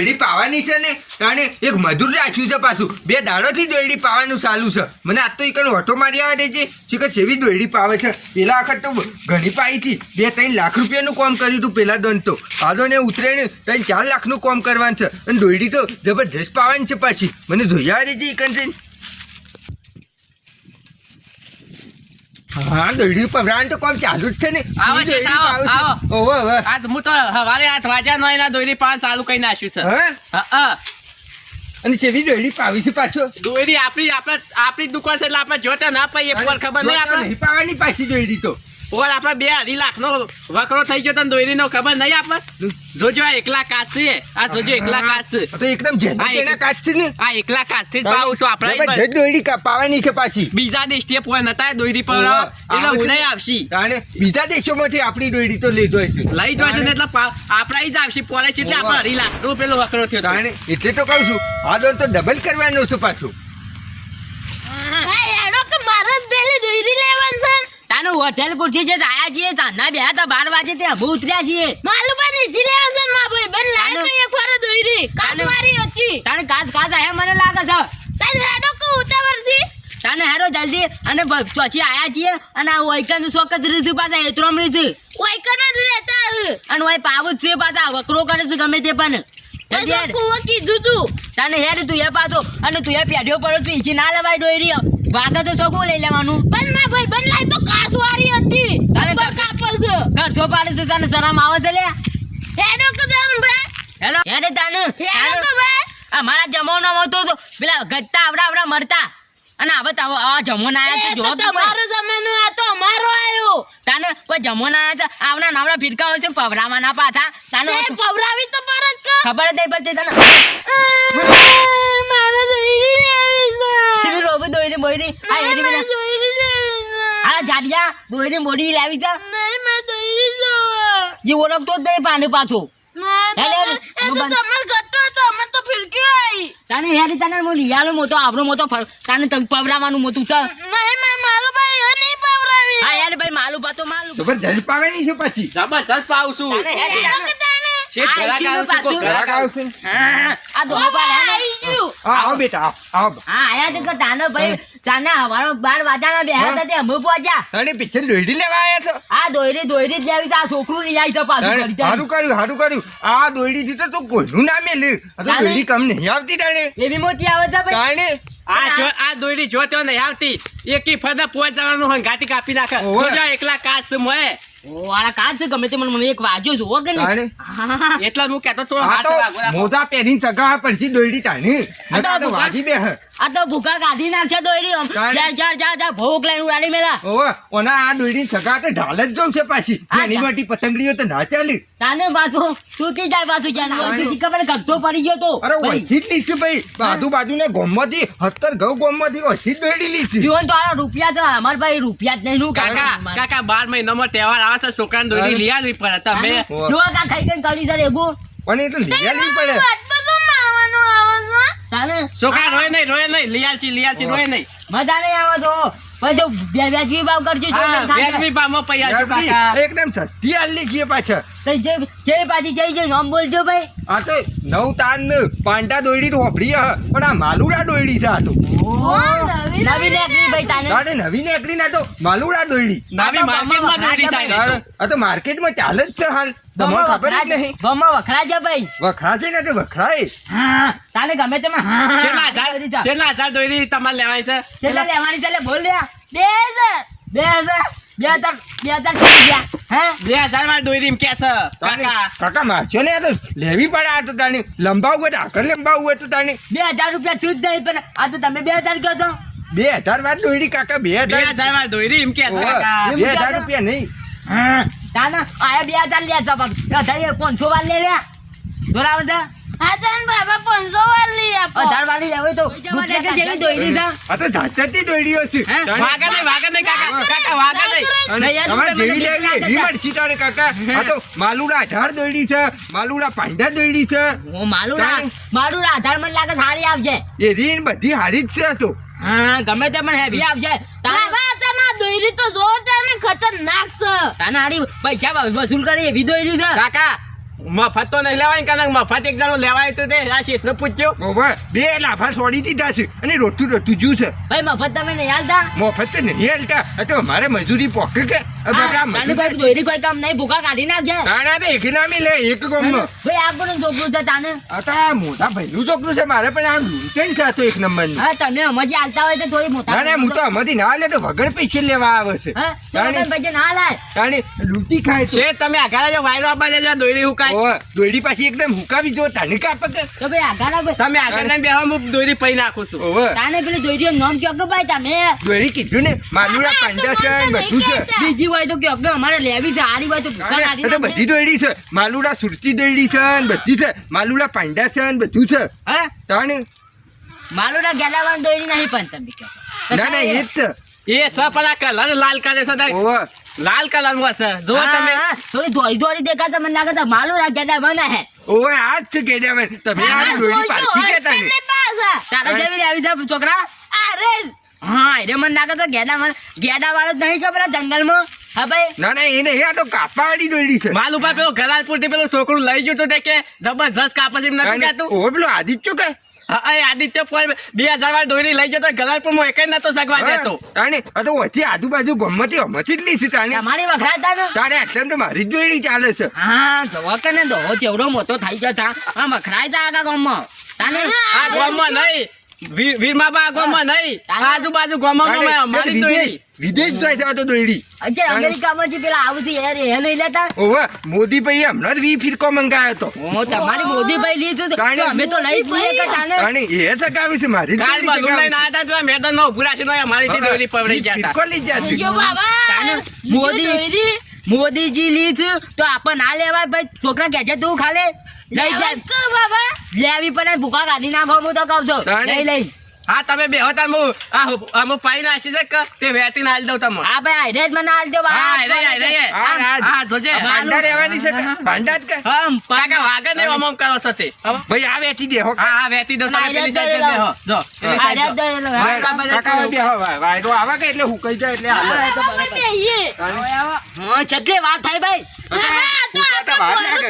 દોયડી પાવાની છે ને કારણ એક મજૂર રાખ્યું છે પાછું 2 દાડોથી દોયડી પાવાનું ચાલુ છે મને આજ તો એકનો ઓટો મારી આવે છે શીખર સેવી દોયડી પાવે છે પેલા વખત તો ઘણી પાઈ હતી 2-3 લાખ રૂપિયાનું કામ કર્યું હતું પેલા દોન તો આદો ને ઉતરે ને 3-4 લાખનું કામ કરવાનું છે અને દોયડી તો જબરજસ્ત પાવાની છે પાછી મને જોઈ આવે છે એકન જઈને હા દોયડી પવરાન તો કામ ચાલુ જ છે ને આવો છે આવો ઓહો હવે આ હું તો હવારે 8 વાગ્યાનો એના દોયડી પાન ચાલુ કરી નાખ્યું છે હા અને સેવી દોયડી પાવી છે પાછો દોયડી આપણી દુકાન છે એટલે આપણે જોતા ના પાઈએ પર ખબર નહીં આપણે નહીં પાવાની પાછી દોયડી તો ઓર આપણે 2.5 લાખનો વકરો થઈ ગયો તને દોયડીનો ખબર નહીં આપણે જોજો આ એકલા કાચ છે આ જોજો એકલા કાચ છે તો એકદમ જેના કાચ છે ને આ એકલા કાચથી જ પાવું છું આપણે દોયડી પાવાની છે પાછી બીજા દેશથી પોય નતા દોયડી પર એટલે હું નહીં આવશી અને બીજા દેશોમાંથી આપણી દોયડી તો લઈ જાય છે લઈ જાય છે ને એટલે આપણા જ આવશી પોલે છે એટલે આપણે 2.5 લાખનો પેલો વકરો થયો તાણે એટલે તો કહું છું આ દોર તો ડબલ કરવાનો છે પાછું હોટેલ કુર્સી જે આયા છીએ તાના બે હતા 12 વાગે ત્યાં ભૂ ઉતર્યા છીએ માલું બન નીચે લેવા છે માં ભાઈ બન લાય તો એક ફરો દોઈરી કાચવારી હતી તાને કાચ આયા મને લાગે છે તાને હેડો કો ઉતાવળથી તાને હેડો જલ્દી અને ચોચી આયા છીએ અને આ ઓઈકન સોકત રીત પાછા એત્રોમ રીત ઓઈકન જ રહેતા અને ઓય પાવું છે પાછા વકરો કરે છે ગમે તે પણ કીધું તું તાને હેડ તું એ પાછો અને તું એ પેઢ્યો પડો છું ઈચી ના લેવાય દોઈરી વાગા તો ચોકું લઈ લેવાનું પણ માં ભાઈ બન લાય તો કાસવારી હતી તારે કાપલ છે ઘરજો પાડે છે તને શરમ આવે છે લે હેડો કે દમ ભાઈ હેલો હેડે તાને હેડો કે ભાઈ આ મારા જમવાનો હતો તો પેલા ગટ્ટા આવડા મરતા અને હવે તો આ જમવાનો આયા છે જો તમારો જમવાનો આ તો અમારો આયો તાને કોઈ જમવાનો આયા છે આવના નાવડા ફિરકા હોય છે પવરાવાના પાછા તાને પવરાવી તો પરત કે ખબર જ નહીં પડતી તને મારા દોઈરી રોબ દોઈરી બોઈરી આ હેડી બેટા આ જાડિયા દોઈરી મોડી લાવી છે નહીં મે દોઈરી જો જી ઓળખતો જ નહીં પાને પાછો ના એ તો તમાર ગટ્ટો તો અમે તો ફિરકી આઈ તાને હેડી તને મો લિયાલો મોટો આવરો મોટો તાને તમ પવરાવાનું મોટું છે નહીં મે માલુ ભાઈ એ નહીં પવરાવી હા યાર ભાઈ માલુ પાતો માલુ તો પણ જલ્દી પાવાની છે પછી જબરજસ્ત પાઉં છું તાને હેડી શેઠ ઘરાક આવશે આ દો બાર હે આવો બેટા આવો હા આયા છે કે તાનો ભાઈ ચાના હવારો 12 વાગ્યાના બેહા હતા તે અમે પહોંચ્યા તને પિક્ચર દોયડી લેવા આયા છો આ દોયડી જ લેવી છે આ છોકરું ની આઈ છે પાછું સારું કર્યું આ દોયડી થી તો કોઈનું ના મેલે આ તો દોયડી કમ નહીં આવતી તાણે એવી મોટી આવે છે ભાઈ તાણે આ દોયડી જો તો નહીં આવતી એકી ફરદા પોચ જવાનું હોય ગાંઠી કાપી નાખે જોજો એકલા કાચ છે મોય ઓ આલા કાચ છે ગમે તે મને એક વાગ્યો જો કે ને એટલા હું કહેતો થોડો હાથ વાગો મોજા પહેરીને સગા પછી દોયડી તાણે આ તો વાજી બે આ તો ભૂકા કાઢી નાખશે દોયડી જા ભોગ લઈને ઉડાડી મેલા ઓવે ઓના આ દોયડી સગા તો ઢાલ જ જવું છે પાછી એની મોટી પતંગડીઓ તો ના ચાલી તાને પાછું સૂતી જાય પાછું જાન ઓથી ખબર ઘટતો પડી ગયો તો અરે ઓછી જ લીધી ભાઈ બાજુને ગોમમાંથી 70 ઘઉં ગોમમાંથી ઓછી જ દોયડી લીધી જીવન તો આ રૂપિયા છે અમાર ભાઈ રૂપિયા જ નહીં નું કાકા 12 મહિનામાં તહેવાર આવે છે છોકરાને દોયડી લઈ આવી પડે તમે જો કા ખાઈ કઈ કરી સર એગો પણ એ તો લઈ આવવી પડે તાને છોકરા રોય નહીં લિયાલચી રોય નહીં મજા નહીં આવે તો પછી જો વ્યાજબી ભાવ કરજો વ્યાજબી ભાવમાં પૈયા છો કાકા એકદમ સસ્તી આલી ગઈ પાછા તો જે પાછી જઈ નામ બોલજો ભાઈ આ તો 9 તાન પાંડા દોયડી તો હોપડી પણ આ માલુડા દોયડી છે આ તો નવી નેકરી ભાઈ તાને નવી નેકરી ના તો માલુડા દોયડી નવી માર્કેટમાં દોયડી સાહેબ આ તો માર્કેટમાં ચાલે જ છે હાલ તમને ખબર જ નહીં ગમમાં વખરા છે ભાઈ વખરા છે ને તે વખરાય હા તાને ગમે તેમાં હા છેલ્લા 1000 દોયડી તમારે લેવાની છે છેલ્લા લેવાની છે બોલ લે 2000 થઈ ગયા હે 2000 વાળી દોયડી એમ કે છે કાકા મારજો ને આ તો લેવી પડે આ તો તાણી લંબાવું હોય આગળ લંબાવું હોય તો તાણી 2000 રૂપિયા છૂટ જાય પણ આ તો તમે 2000 કહો છો 2000 વાળી દોયડી કાકા 2000 વાળી દોયડી એમ કે છે કાકા 2000 રૂપિયા નહીં હા તાના આયા 2000 લે છે પગ થઈ 500 વાર લે બરાબર છે હા જાન બાબા 500 વાર લી આપો 1000 વાળી લેવી તો રૂપિયા જેવી દોયડી છે આ તો જાચતી દોયડીઓ છે વાગા નહીં કાકા વાગા નહીં તમારે જેવી લેવી એવી મળશે તારે કાકા આ તો માલુડા 18 દોયડી છે માલુડા પાંડા દોયડી છે ઓ માલુડા 18 મને લાગે સારી આવશે એ રીન બધી હારી જ છે તો હા ગમે તે પણ હેવી આવશે બાબા તમા દોયડી તો જો તમે ખતરનાક છે તાના હારી પૈસા વસૂલ કરી એવી દોયડી છે કાકા મફત તો નહીં લેવાય કારણ મફત એક જણો લેવાય તો તે આ શેઠને પૂછ્યો ઓવે 2 લાફા છોડી દીધા છે અને રોટું જ્યું છે ભાઈ મફત તમે નહીં હાલતા મફત તો નહીં હાલતા આ તો અમારે મજૂરી પોકે કે હવે આપણે આ તાને મજૂરી કોઈ દોરી કોઈ કામ નહીં ભૂકા કાઢી નાખજે તાણા તો એક નામી લે એક ગમમાં ભાઈ આ કોનું છોકરું છે તાને આ તો આ મોટા ભાઈનું છોકરું છે મારે પણ આમ લૂંટેન છે આ તો એક નંબરનું હા તમે સમજી હાલતા હોય તો થોડી મોટા ના હું તો અમારી ના લે તો વગર પૈસે લેવા આવે છે હા તો વગર પૈસે ના લાય તાણે લૂંટી ખાય છે શેઠ તમે આગળ જો વાયરો આપવા દેજો દોરી હુકાય ઓવે દોડી પાછી એકદમ હુકાવી જો તાને કાપે કે તો ભાઈ આગળ આવો. તમે આગળ ને બેહો હું દોરી પઈ નાખું છું ઓવે તાને પેલી દોરીઓ નામ કયો કે ભાઈ તમે દોડી કીધું ને માલુડા પાંડા છે ને બધું છે બીજી હોય તો કયો કે અમારે લેવી છે હારી હોય તો ભૂકા તાણે કાઢી આ તો નાખજે. બધી દોડી છે માલુડા સુરતી દોડી છે ને બધી છે માલુડા પાંડા છે ને બધું છે હા તાણે માલુડા ગેલાવાન દોરી નહીં પણ તમે કહો. ના ના એ જ છે એ સ પણ આ કલર લાલ કરે છે તારે. ઓવે લાલ કલર માં છે જો હા, તમે હા, થોડી ધોળી ધોળી દેખાતા મને લાગે છે માલુડા ગેલાવાન હે ઓવે આ જ છે કેડામાં તમે આ દોડી પાછી કેતા ને તારા જેવી લેવી છે છોકરા હા એટલે મને લાગે તો ગેડા વાળો જ નહીં કે પેલા જંગલમાં હા ભાઈ ના ના એને આ તો કાપાવાળી દોડી છે માલ ઉપર પેલો ગલાલપુર થી પેલું છોકરું લઈ ગયું તો તે કે જબરજસ્ત કાપસ એમ નથી કહેતું ઓવે પેલો આદિત્ય કે હા એ આદિત્ય પોર 2000 વાર દોરી લઈ ગયો તો ગલાલપુર માં એકય નતો સગવા દેતો તાણે આ તો ઓછી આજુબાજુ ગમતી હમતી જ લીધી તાણે તમારી વખરાતા ને તારે એક્શન તો મારી જ દોડી ચાલે છે હા જોવો કે ને દોહો ચેવડો મોટો થઈ ગયો તા આ મખરાઈ જા આગા ગામમાં તાને આ ગામમાં નહીં વીરમાબા આ ગામમાં નહીં આજુબાજુ ગામમાં તાણે મારી દોરી વિદેશ જાય છે આ તો દોડી અજય અમેરિકામાં જે પેલા આવતી યાર એ નહીં લેતા ઓવે મોદી ભાઈ હમણાં જ 20 ફિરકો મંગાયો તો હું તમારી મોદીભાઈ લીધું તો અમે તો લઈ જ લઈએ કે તાને તાણે એ સગાવી છે મારી જ કાલ દોડી માં લઈને સગાવી આવ્યા હતા તો મેદાનમાં ઉભું રાખીને અમારી દોરી પવડી ગયા હતા ફિરકો લઈ જશે તાને મોદીજી લીધું તો આપણ ના લેવાય ભાઈ છોકરા કે છે તું ખાલે લઈ જા લેવી પણ ભૂકા કાઢી નાખો હું તો કહું છું તાણે. લઈ લઈ હા તમે બે હતા હું પાઈ નાખી છે કે તે વેતી ના દઉં તમને હા ભાઈ આઈરે જ મને આલજો હા જોજે પાંડા રહેવાની છે કે? પાંડા જ કે કાકા વાગે નહીં અમમ કરો છો તે ભાઈ આ વેઠી દેહો હા હા વેતી દો તમે પેલી સાઈડ બેહો જો પેલી side બેહો. કાકા હવે બેહો વાયરો આવે કે એટલે હુકાઈ જાય એટલે હાલે. છત્રી વાત થાય ભાઈ હુકાતા વાર લાગે.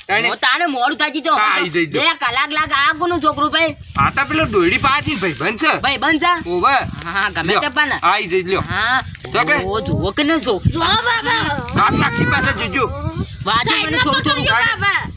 તાણે તાને મોડું થાજી તો હા, આઈ જઈ જો. 2 કલાક લાગે આ કોનું છોકરું ભાઈ આ તો પેલો દોડી પાછી ભાઈ બન છે ભાઈ બંધ ઓવે હા ગમે તે પણ આઈ જઈ લ્યો હા તો કે? જુઓ કે ન જો આ સાક્ષી પાસે જોજો વાજે મને થોડું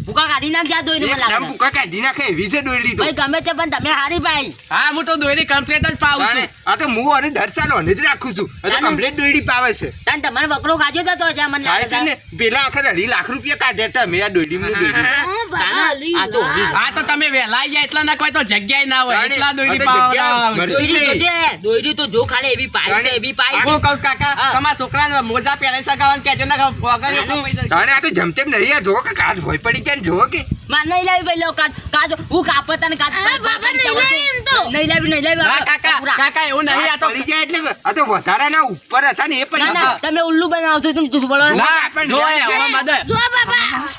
ભૂકા કાઢી નાખ જા દોઈને મને એકદમ લાગે ભૂકા કાઢી નાખે એવી છે દોડી તો ભાઈ ગમે તે પણ તમે હારી ભાઈ હા હું તો દોરી કમ્પ્લીટ જ પાવું તાણે છું આ તો હું અને દર સાલ ઓને જ રાખું છું આ તો તાણે? કમ્પ્લીટ દોડી પાવે છે તાન તમારે બકરો ગાજો તો જા મને તારે લાગે છે ને પેલા આખર 2.5 લાખ રૂપિયા કાઢ્યા હતા મેં આ દોડીનું દોડી આ તો હા તો તમે વહેલા આવી જાય એટલા ના કોઈ તો જગ્યાએ ના હોય તાણે, એટલા દોરી આ તો જગ્યા પાવડા મળતી દોયડી જોજે દોયડી તો જો ખાલી એવી પાઈ છે એવી પાઈ હું કહું કાકા હા. તમારા છોકરાને મોજા પહેરાઈ સગાવાનું કહેજો ને કે વગર એટલો પૈસા તાણે આ તો જમતેમ નહીં આ જો કે કાચ ભોય પડી જાય ને જો કે માં નહીં લાવી ભાઈ લો કાજ હું કાપત અને કાજ નહીં લાવી હા કાકા પૂરા. કાકા એવું નહીં આ તો પડી જાય એટલે આ તો વધારાના ઉપર હતા ને એ ના પણ ના તમે ઉલ્લુ બનાવશો તમે તું બોલો ના, ના પણ જો જાય. હવે મદદ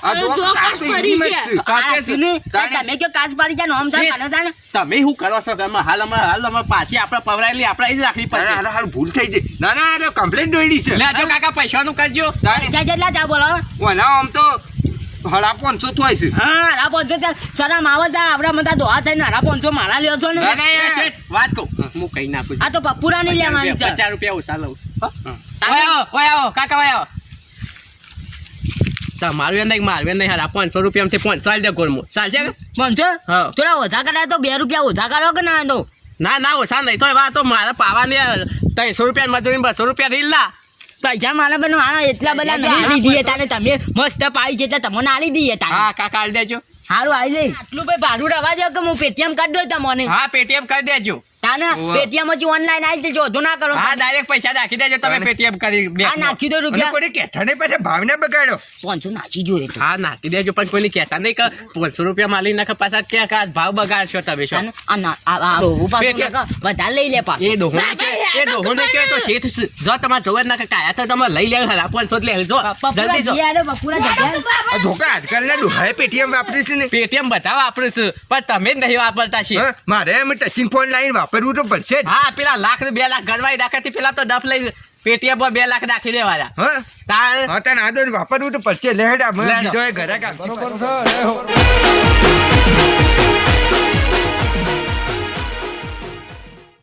આ જો કાચ તો એવી જ છે. કાકે છે. તમે કયો કાજ પાડી જાય નોમ થાય કાનો થાય ને તમે શું કરો છો તમે હાલ અમારે પાછી આપણે પવરાયેલી આપણે એ જ રાખવી તાણે પડશે આ હારું ભૂલ થઈ જાય ના ના આ તો કમ્પ્લેટ દોડી છે લેજો કાકા પૈસાનું કરજો તાણે જા જેટલા જા બોલો ઓલા આમ તો 550 થાય છે હા હરા પોંચો સરા માવા જા આપડા મતા દોહા થઈને હરા પોંચો મારા લ્યો છો ને ના, ના, એ છે, વાત કહું હું કઈ નાખું છું. આ તો પપ્પુરા ની લેવાની છે 50 રૂપિયા ઓછા લઉં હો? તાને- ઓય આવો કાકા ઓય આવો મારું નહીં મારવે નહીં હારા 500 રૂપિયા થી 500 આલી દે ગોળમું ચાલશે કે? પોંચો હા. થોડા ઓછા કરાય તો 2 રૂપિયા ઓછા કરો કે ના તો ના ઓછા નહીં તો એવા તો મારે પાવાની 300 રૂપિયા મજૂરી 200 રૂપિયા રીલ ના પૈસા મારા બનો આ એટલા બધા નહીં આલી દઈએ તાને તમે મસ્ત પાઈ છે એટલે તમને આલી દઈએ તાને હા કાકા આલી દેજો હારું આલી લઈ આટલું ભાઈ ભાડું રવા દો કે હું પેટીએમ કરી દઉં તમને હા પેટીએમ કરી દેજો તાને ઓવા. પેટીએમ જ ઓનલાઈન આવી જજો વધુ ના કરો હા ડાયરેક્ટ પૈસા નાખી દેજો તમે પેટીએમ કરી આ બેંકમાં. નાખી દો અને રૂપિયા કોઈ કહેઠાને પાછા ભાવને બગાડ્યો 500 નાખી જોઈએ તો હા નાખી દેજો પણ કોઈને કહેતા નહીં કે 500 રૂપિયા માલી નાખે પાછા ક્યાં કા ભાવ બગાડશો તમે શું તાને આ ના આ ડોહું પાછું પેટીએમ. નાખો, વધારે લઈ લે પાછું એ ડોહોને કહે તો શેઠ છે. જો તમારે જોવે ના કાયા તો તમે લઈ લેવું હરા 500 જ લેવું જો પપ્પુરા જલ્દી જો જી આલો પપ્પુરા જગ્યા આ ધોકા આજકાલના ડોહાએ પેટીએમ વાપરે છે ને પેટીએમ બધા વાપરું છું પણ તમે જ નહીં વાપરતા છે હા, મારે એમ ટચિંગ ફોન લાઈન વાપરવું તો પડશે જ. હા પેલા લાખ ને 2 લાખ ગરવાઈ રાખે પેલા તો ડફ લઈ પેટીએમ પર 2 લાખ નાખી દેવાના હા તાર હા તને આદો ને વાપરવું તો પડશે લેડા મને લેડો. બીજો એ ઘરે કાઢ બરોબર છે લે હો.